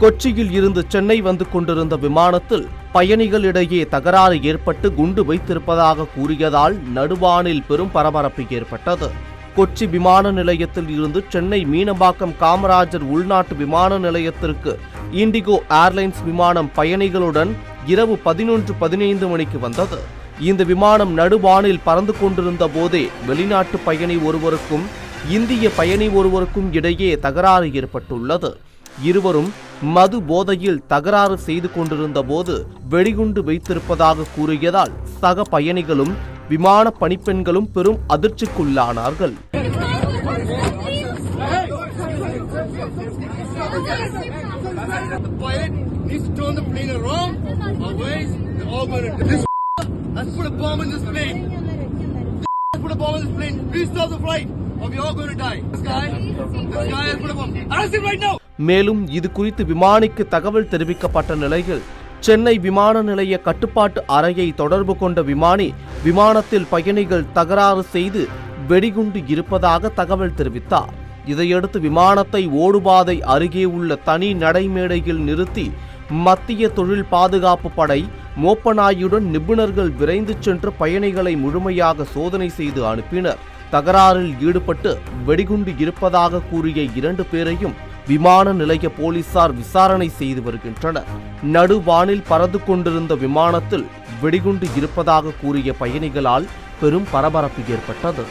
கொச்சியில் இருந்து சென்னை வந்து கொண்டிருந்த விமானத்தில் பயணிகளிடையே தகராறு ஏற்பட்டு குண்டு வைத்திருப்பதாக கூறியதால் நடுவானில் பெரும் பரபரப்பு ஏற்பட்டது. கொச்சி விமான நிலையத்தில் இருந்து சென்னை மீனம்பாக்கம் காமராஜர் உள்நாட்டு விமான நிலையத்திற்கு இண்டிகோ ஏர்லைன்ஸ் விமானம் பயணிகளுடன் இரவு 11:15 மணிக்கு வந்தது. இந்த விமானம் நடுவானில் பறந்து கொண்டிருந்த போதே வெளிநாட்டு பயணி ஒருவருக்கும் இந்திய பயணி ஒருவருக்கும் இடையே தகராறு ஏற்பட்டுள்ளது. இருவரும் மது போதையில் தகராறு செய்து கொண்டிருந்த போது வெடிகுண்டு வைத்திருப்பதாக கூறியதால் சக பயணிகளும் விமான பணிப்பெண்களும் பெரும் அதிர்ச்சிக்குள்ளானார்கள். மேலும் இது குறித்து விமானிக்கு தகவல் தெரிவிக்கப்பட்ட நிலையில் சென்னை விமான நிலைய கட்டுப்பாட்டு அறையை தொடர்பு கொண்ட விமானி விமானத்தில் பயணிகள் தகராறு செய்து வெடிகுண்டு இருப்பதாக தகவல் தெரிவித்தார். இதையடுத்து விமானத்தை ஓடுபாதை அருகே உள்ள தனி நடைமேடையில் நிறுத்தி மத்திய தொழில் பாதுகாப்பு படை மோப்பநாயுடன் நிபுணர்கள் விரைந்து சென்று பயணிகளை முழுமையாக சோதனை செய்து அனுப்பினர். தகராறில் ஈடுபட்டு வெடிகுண்டு இருப்பதாக கூறிய 2 பேரையும் விமான நிலைய போலீசார் விசாரணை செய்து வருகின்றனர். நடுவானில் பறந்து கொண்டிருந்த விமானத்தில் வெடிகுண்டு இருப்பதாக கூறிய பயணிகளால் பெரும் பரபரப்பு ஏற்பட்டது.